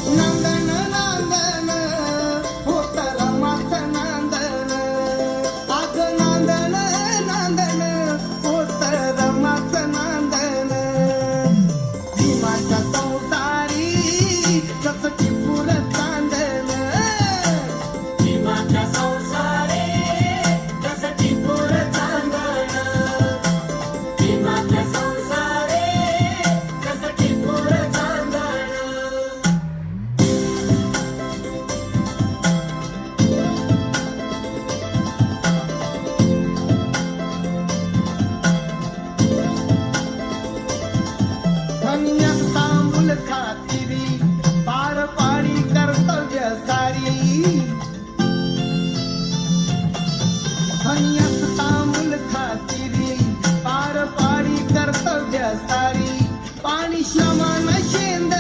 नांदन नांदन होत रमाचं नांदन, आज नांदन नांदन होत रमाचं नांदन. भीमाच्या संसारी जसं टिपूर चांदन, भीमाच्या संसारे जसं टिपूर चांदण, भीमाच्या संसारे जसं टिपूर चांदण. धन्यात तांबूल खातिरी पार पाडी कर्तव्य सारी. धन्यात तांबूल खातिरी पार पाडी कर्तव्य सारी. पाणी श्रमण शेंद